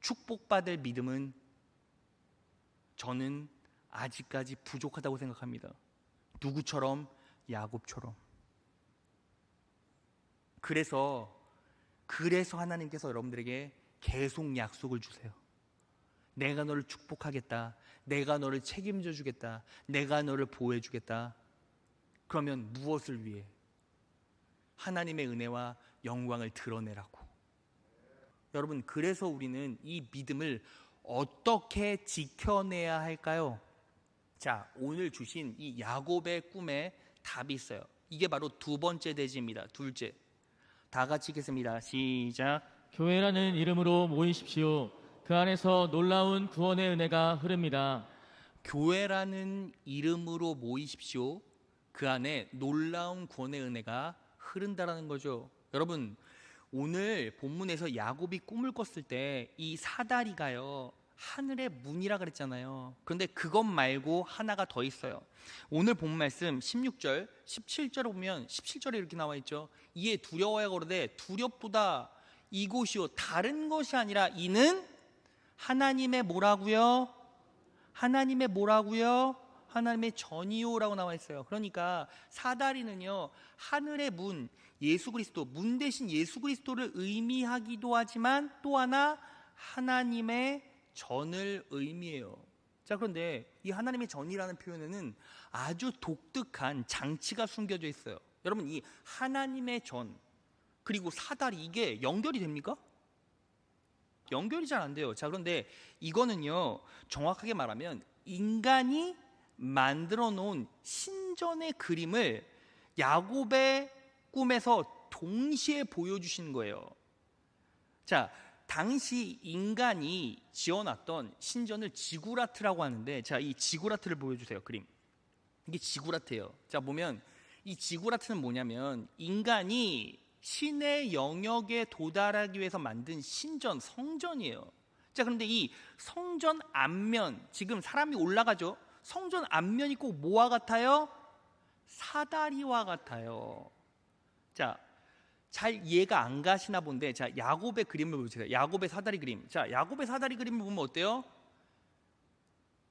축복받을 믿음은 저는 아직까지 부족하다고 생각합니다. 누구처럼? 야곱처럼. 그래서 하나님께서 여러분들에게 계속 약속을 주세요. 내가 너를 축복하겠다. 내가 너를 책임져 주겠다. 내가 너를 보호해 주겠다. 그러면 무엇을 위해? 하나님의 은혜와 영광을 드러내라고. 여러분, 그래서 우리는 이 믿음을 어떻게 지켜내야 할까요? 자, 오늘 주신 이 야곱의 꿈에 답이 있어요. 이게 바로 두 번째 대지입니다. 둘째. 다 같이 읽겠습니다. 시작. 교회라는 이름으로 모이십시오. 그 안에서 놀라운 구원의 은혜가 흐릅니다. 교회라는 이름으로 모이십시오. 그 안에 놀라운 구원의 은혜가 흐른다라는 거죠. 여러분, 오늘 본문에서 야곱이 꿈을 꿨을 때 이 사다리가요, 하늘의 문이라 그랬잖아요. 그런데 그것 말고 하나가 더 있어요. 오늘 본 말씀 16절, 17절을 보면 17절에 이렇게 나와 있죠. 이에 두려워야 거르되 두렵보다 이곳이요 다른 것이 아니라 이는 하나님의 뭐라고요? 하나님의 뭐라고요? 하나님의 전이요라고 나와 있어요. 그러니까 사다리는요, 하늘의 문, 예수 그리스도, 문 대신 예수 그리스도를 의미하기도 하지만 또 하나 하나님의 전을 의미해요. 자, 그런데 이 하나님의 전이라는 표현에는 아주 독특한 장치가 숨겨져 있어요. 여러분, 이 하나님의 전 그리고 사다리, 이게 연결이 됩니까? 연결이 잘 안 돼요. 자, 그런데 이거는요, 정확하게 말하면 인간이 만들어 놓은 신전의 그림을 야곱의 꿈에서 동시에 보여주신 거예요. 자, 당시 인간이 지어놨던 신전을 지구라트라고 하는데, 자, 이 지구라트를 보여주세요. 그림. 이게 지구라트예요. 자, 보면 이 지구라트는 뭐냐면 인간이 신의 영역에 도달하기 위해서 만든 신전, 성전이에요. 자, 그런데 이 성전 앞면, 지금 사람이 올라가죠. 성전 앞면이 꼭 뭐와 같아요? 사다리와 같아요. 자, 잘 이해가 안 가시나 본데, 자, 야곱의 그림을 보세요. 야곱의 사다리 그림. 자, 야곱의 사다리 그림을 보면 어때요?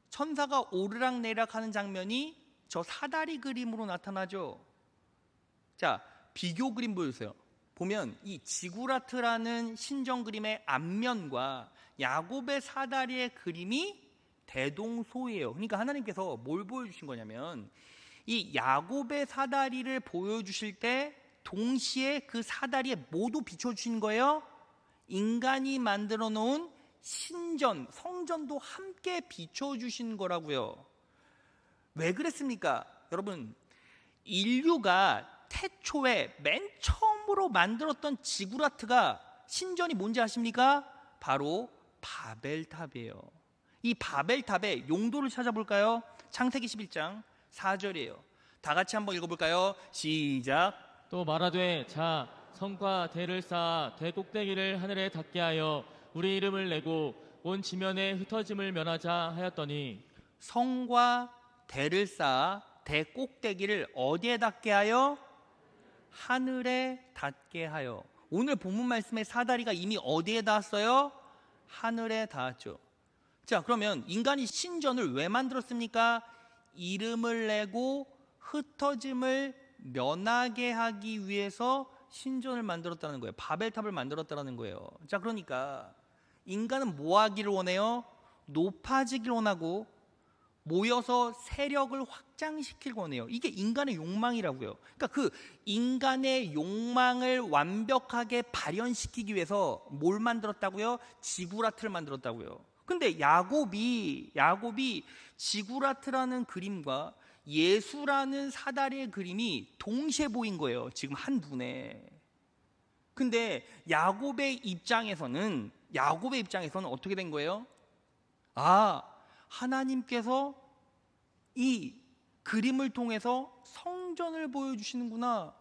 천사가 오르락내리락 하는 장면이 저 사다리 그림으로 나타나죠. 자, 비교 그림 보여주세요. 보면 이 지구라트라는 신전 그림의 앞면과 야곱의 사다리의 그림이 대동소이해요. 그러니까 하나님께서 뭘 보여주신 거냐면 이 야곱의 사다리를 보여주실 때 동시에 그 사다리에 모두 비춰주신 거예요. 인간이 만들어 놓은 신전, 성전도 함께 비춰주신 거라고요. 왜 그랬습니까? 여러분, 인류가 태초에 맨 처음으로 만들었던 지구라트가 신전이 뭔지 아십니까? 바로 바벨탑이에요. 이 바벨탑의 용도를 찾아볼까요? 창세기 11장 4절이에요. 다 같이 한번 읽어볼까요? 시작. 또 말하되 자 성과 대를 쌓아 대 꼭대기를 하늘에 닿게 하여 우리 이름을 내고 온 지면에 흩어짐을 면하자 하였더니 성과 대를 쌓아 대 꼭대기를 어디에 닿게 하여? 하늘에 닿게 하여. 오늘 본문 말씀의 사다리가 이미 어디에 닿았어요? 하늘에 닿았죠. 자, 그러면 인간이 신전을 왜 만들었습니까? 이름을 내고 흩어짐을 면하게 하기 위해서 신전을 만들었다는 거예요. 바벨탑을 만들었다는 거예요. 자, 그러니까 인간은 뭐 하기를 원해요? 높아지길 원하고 모여서 세력을 확장시키길 원해요. 이게 인간의 욕망이라고요. 그러니까 그 인간의 욕망을 완벽하게 발현시키기 위해서 뭘 만들었다고요? 지구라트를 만들었다고요. 근데 야곱이 지구라트라는 그림과 예수라는 사다리의 그림이 동시에 보인 거예요. 지금 한 분에. 근데 야곱의 입장에서는 어떻게 된 거예요? 아, 하나님께서 이 그림을 통해서 성전을 보여주시는구나.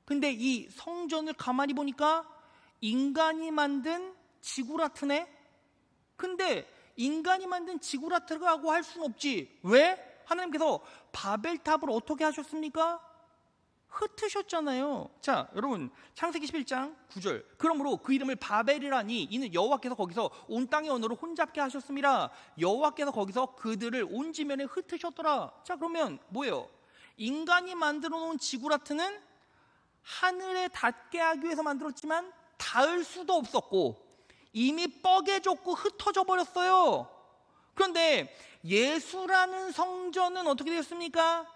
근데 이 성전을 가만히 보니까 인간이 만든 지구라트네. 근데 인간이 만든 지구라트라고 할 수는 없지. 왜? 하나님께서 바벨탑을 어떻게 하셨습니까? 흩으셨잖아요. 자, 여러분, 창세기 11장 9절. 그러므로 그 이름을 바벨이라니 이는 여호와께서 거기서 온 땅의 언어를 혼잡게 하셨습니다. 여호와께서 거기서 그들을 온 지면에 흩으셨더라. 자, 그러면 뭐예요? 인간이 만들어 놓은 지구라트는 하늘에 닿게 하기 위해서 만들었지만 닿을 수도 없었고 이미 뻐개졌고 흩어져 버렸어요. 그런데 예수라는 성전은 어떻게 되었습니까?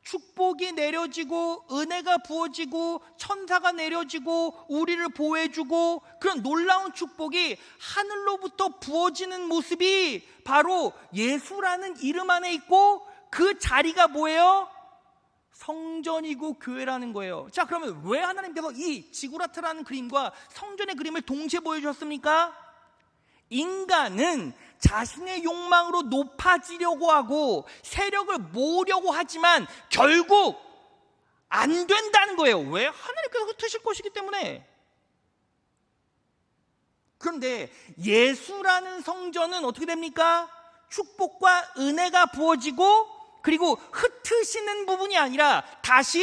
축복이 내려지고 은혜가 부어지고 천사가 내려지고 우리를 보호해주고 그런 놀라운 축복이 하늘로부터 부어지는 모습이 바로 예수라는 이름 안에 있고 그 자리가 뭐예요? 성전이고 교회라는 거예요. 자, 그러면 왜 하나님께서 이 지구라트라는 그림과 성전의 그림을 동시에 보여주셨습니까? 인간은 자신의 욕망으로 높아지려고 하고 세력을 모으려고 하지만 결국 안 된다는 거예요. 왜? 하나님께서 흩으실 것이기 때문에. 그런데 예수라는 성전은 어떻게 됩니까? 축복과 은혜가 부어지고 그리고 흩으시는 부분이 아니라 다시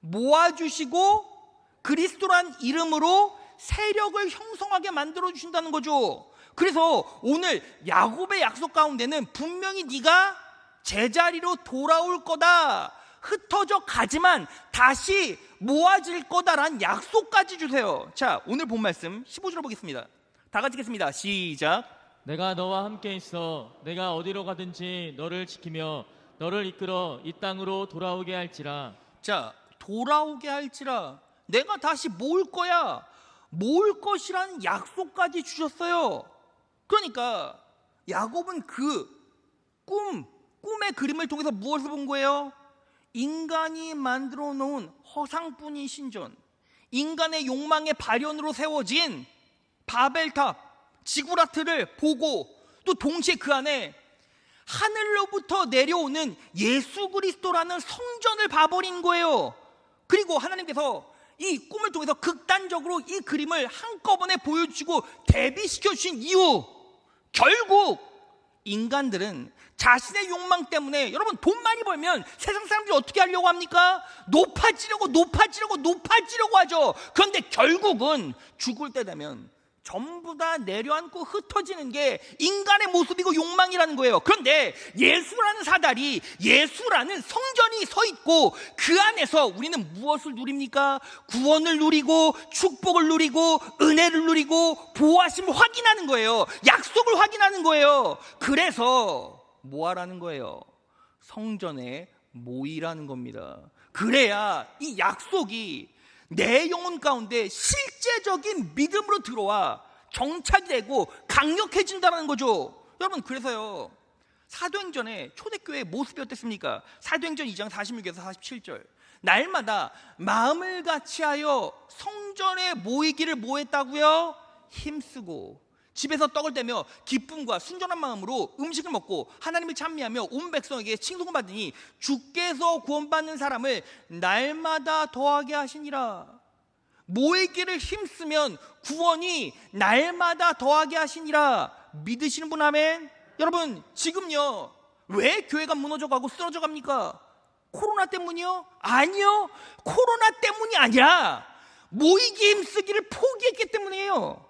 모아주시고 그리스도란 이름으로 세력을 형성하게 만들어 주신다는 거죠. 그래서 오늘 야곱의 약속 가운데는 분명히 네가 제자리로 돌아올 거다, 흩어져 가지만 다시 모아질 거다라는 약속까지 주세요. 자, 오늘 본 말씀 15절 보겠습니다. 다 같이 읽겠습니다. 시작. 내가 너와 함께 있어 내가 어디로 가든지 너를 지키며 너를 이끌어 이 땅으로 돌아오게 할지라. 자, 돌아오게 할지라. 내가 다시 모을 거야. 모을 것이라는 약속까지 주셨어요. 그러니까 야곱은 그 꿈의 그림을 통해서 무엇을 본 거예요? 인간이 만들어 놓은 허상뿐인 신전, 인간의 욕망의 발현으로 세워진 바벨탑, 지구라트를 보고 또 동시에 그 안에 하늘로부터 내려오는 예수 그리스도라는 성전을 봐버린 거예요. 그리고 하나님께서 이 꿈을 통해서 극단적으로 이 그림을 한꺼번에 보여주시고 대비시켜 주신 이유, 결국 인간들은 자신의 욕망 때문에, 여러분 돈 많이 벌면 세상 사람들이 어떻게 하려고 합니까? 높아지려고 하죠. 그런데 결국은 죽을 때 되면 전부 다 내려앉고 흩어지는 게 인간의 모습이고 욕망이라는 거예요. 그런데 예수라는 사다리, 예수라는 성전이 서 있고 그 안에서 우리는 무엇을 누립니까? 구원을 누리고 축복을 누리고 은혜를 누리고 보호하심을 확인하는 거예요. 약속을 확인하는 거예요. 그래서 뭐 하라는 거예요? 성전에 모이라는 겁니다. 그래야 이 약속이 내 영혼 가운데 실제적인 믿음으로 들어와 정착이 되고 강력해진다는 거죠. 여러분, 그래서요, 사도행전의 초대교회의 모습이 어땠습니까? 사도행전 2장 46에서 47절, 날마다 마음을 같이하여 성전에 모이기를 뭐 했다고요? 힘쓰고 집에서 떡을 떼며 기쁨과 순전한 마음으로 음식을 먹고 하나님을 찬미하며 온 백성에게 칭송을 받으니 주께서 구원받는 사람을 날마다 더하게 하시니라. 모이기를 힘쓰면 구원이 날마다 더하게 하시니라. 믿으시는 분 아멘? 여러분, 지금요 왜 교회가 무너져가고 쓰러져 갑니까? 코로나 때문이요? 아니요, 코로나 때문이 아니라 모이기 힘쓰기를 포기했기 때문이에요.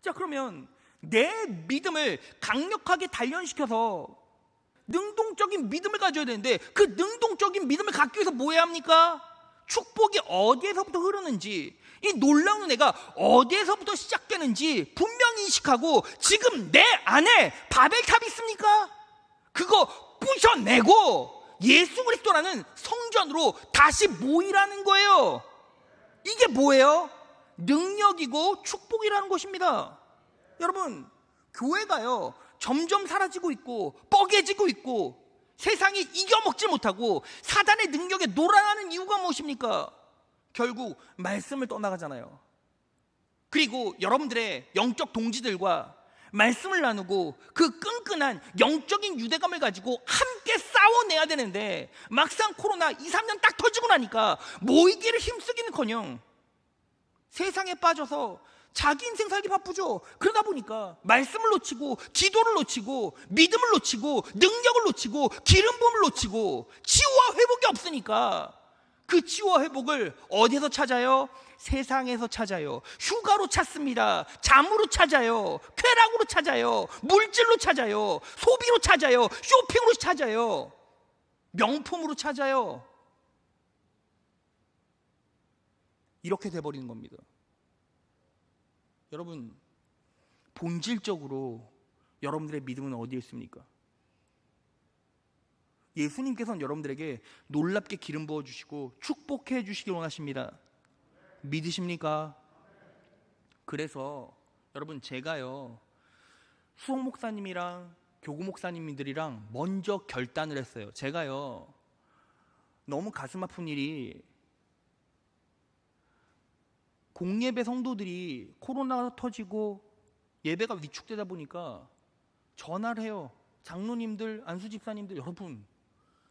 자, 그러면 내 믿음을 강력하게 단련시켜서 능동적인 믿음을 가져야 되는데, 그 능동적인 믿음을 갖기 위해서 뭐 해야 합니까? 축복이 어디에서부터 흐르는지, 이 놀라운 은혜가 어디에서부터 시작되는지 분명히 인식하고, 지금 내 안에 바벨탑이 있습니까? 그거 부셔내고 예수 그리스도라는 성전으로 다시 모이라는 거예요. 이게 뭐예요? 능력이고 축복이라는 것입니다. 여러분, 교회가요 점점 사라지고 있고 뻐개지고 있고 세상이 이겨먹지 못하고 사단의 능력에 놀아나는 이유가 무엇입니까? 결국 말씀을 떠나가잖아요. 그리고 여러분들의 영적 동지들과 말씀을 나누고 그 끈끈한 영적인 유대감을 가지고 함께 싸워내야 되는데, 막상 코로나 2, 3년 딱 터지고 나니까 모이기를 힘쓰기는커녕 세상에 빠져서 자기 인생 살기 바쁘죠. 그러다 보니까 말씀을 놓치고 기도를 놓치고 믿음을 놓치고 능력을 놓치고 기름 부음을 놓치고 치유와 회복이 없으니까 그 치유와 회복을 어디서 찾아요? 세상에서 찾아요. 휴가로 찾습니다. 잠으로 찾아요. 쾌락으로 찾아요. 물질로 찾아요. 소비로 찾아요. 쇼핑으로 찾아요. 명품으로 찾아요. 이렇게 돼버리는 겁니다. 여러분, 본질적으로 여러분들의 믿음은 어디에 있습니까? 예수님께서는 여러분들에게 놀랍게 기름 부어주시고 축복해 주시기 원하십니다. 믿으십니까? 그래서 여러분, 제가요 수홍 목사님이랑 교구 목사님들이랑 먼저 결단을 했어요. 제가요 너무 가슴 아픈 일이, 공예배 성도들이 코로나가 터지고 예배가 위축되다 보니까 전화를 해요. 장로님들, 안수 집사님들, 여러분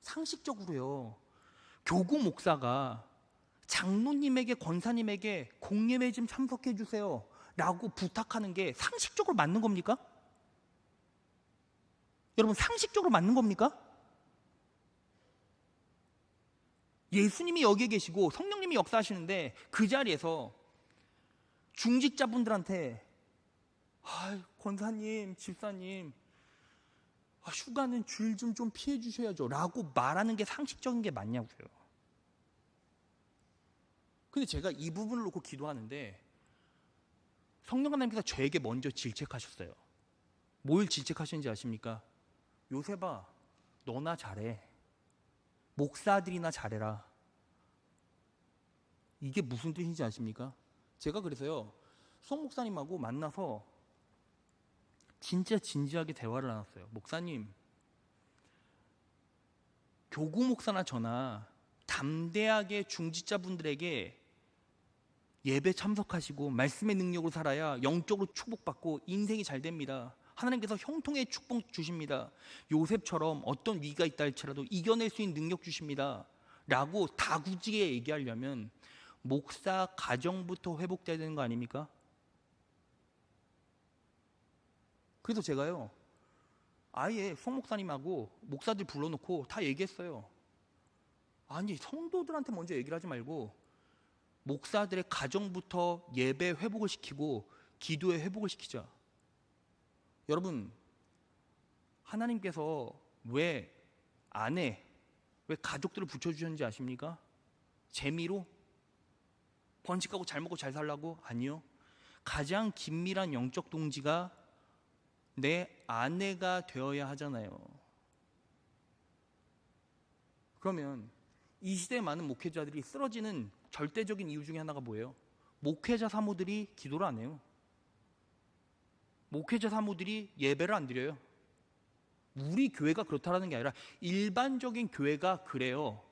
상식적으로요 교구 목사가 장로님에게, 권사님에게 공예배 좀 참석해 주세요 라고 부탁하는 게 상식적으로 맞는 겁니까? 여러분, 상식적으로 맞는 겁니까? 예수님이 여기에 계시고 성령님이 역사하시는데 그 자리에서 중직자분들한테 권사님, 집사님, 휴가는 주일 좀 피해 주셔야죠 라고 말하는 게 상식적인 게 맞냐고요. 근데 제가 이 부분을 놓고 기도하는데 성령 하나님께서 저에게 먼저 질책하셨어요. 뭘 질책하셨는지 아십니까? 요셉아, 너나 잘해. 목사들이나 잘해라. 이게 무슨 뜻인지 아십니까? 제가 그래서요 수홍 목사님하고 만나서 진짜 진지하게 대화를 나눴어요. 목사님, 교구 목사나 저나 담대하게 중직자분들에게 예배 참석하시고 말씀의 능력으로 살아야 영적으로 축복받고 인생이 잘 됩니다. 하나님께서 형통의 축복 주십니다. 요셉처럼 어떤 위기가 있다 할지라도 이겨낼 수 있는 능력 주십니다 라고 다구지게 얘기하려면 목사 가정부터 회복돼야 되는 거 아닙니까? 그래서 제가요, 아예 송 목사님하고 목사들 불러놓고 다 얘기했어요. 아니, 성도들한테 먼저 얘기를 하지 말고 목사들의 가정부터 예배 회복을 시키고 기도의 회복을 시키자. 여러분, 하나님께서 왜 아내, 왜 가족들을 붙여주셨는지 아십니까? 재미로? 번식하고 잘 먹고 잘 살라고? 아니요. 가장 긴밀한 영적 동지가 내 아내가 되어야 하잖아요. 그러면 이 시대의 많은 목회자들이 쓰러지는 절대적인 이유 중에 하나가 뭐예요? 목회자 사모들이 기도를 안 해요. 목회자 사모들이 예배를 안 드려요. 우리 교회가 그렇다라는 게 아니라 일반적인 교회가 그래요.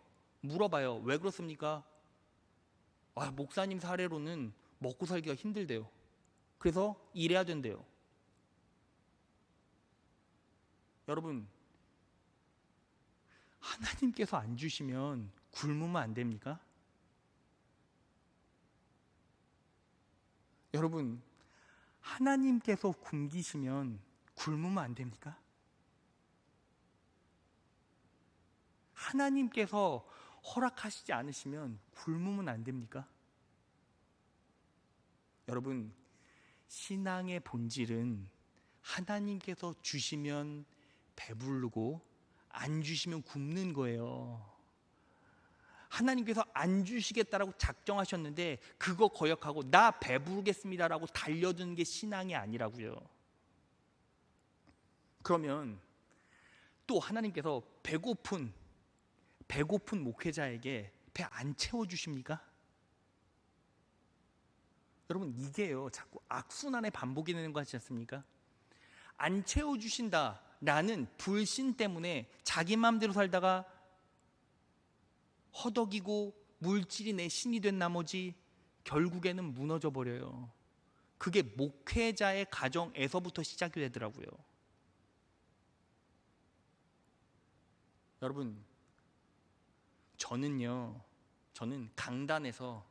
물어봐요. 왜 그렇습니까? 목사님 사례로는 먹고 살기가 힘들대요. 그래서 일해야 된대요. 여러분, 하나님께서 안 주시면 굶으면 안 됩니까? 여러분, 하나님께서 굶기시면 굶으면 안 됩니까? 하나님께서 허락하시지 않으시면 굶으면 안 됩니까? 여러분, 신앙의 본질은 하나님께서 주시면 배부르고 안 주시면 굶는 거예요. 하나님께서 안 주시겠다라고 작정하셨는데 그거 거역하고 나 배부르겠습니다라고 달려드는 게 신앙이 아니라고요. 그러면 또 하나님께서 배고픈 목회자에게 배 안 채워주십니까? 여러분, 이게요, 자꾸 악순환의 반복이 되는 거 같지 않습니까? 안 채워주신다라는 불신 때문에 자기 마음대로 살다가 허덕이고 물질이 내 신이 된 나머지 결국에는 무너져 버려요. 그게 목회자의 가정에서부터 시작이 되더라고요. 여러분, 저는 강단에서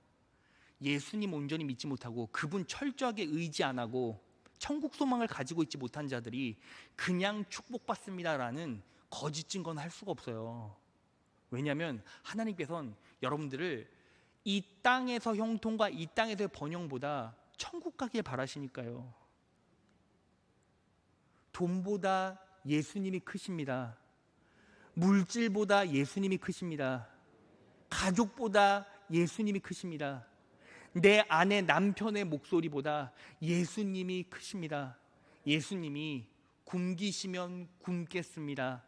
예수님 온전히 믿지 못하고 그분 철저하게 의지 안 하고 천국 소망을 가지고 있지 못한 자들이 그냥 축복받습니다라는 거짓 증거는 할 수가 없어요. 왜냐하면 하나님께서는 여러분들을 이 땅에서 형통과 이 땅에서의 번영보다 천국 가길 바라시니까요. 돈보다 예수님이 크십니다. 물질보다 예수님이 크십니다. 가족보다 예수님이 크십니다. 내 아내 남편의 목소리보다 예수님이 크십니다. 예수님이 굶기시면 굶겠습니다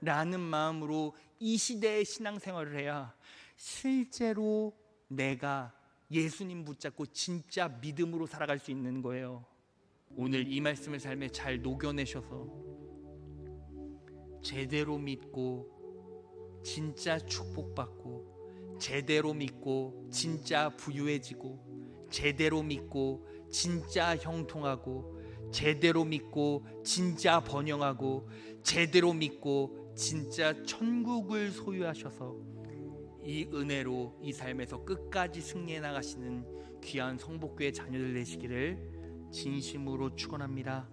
라는 마음으로 이 시대의 신앙생활을 해야 실제로 내가 예수님 붙잡고 진짜 믿음으로 살아갈 수 있는 거예요. 오늘 이 말씀을 삶에 잘 녹여내셔서 제대로 믿고 진짜 축복받고, 제대로 믿고 진짜 부유해지고, 제대로 믿고 진짜 형통하고, 제대로 믿고 진짜 번영하고, 제대로 믿고 진짜 천국을 소유하셔서 이 은혜로 이 삶에서 끝까지 승리해 나가시는 귀한 성복교회 자녀들 되시기를 진심으로 축원합니다.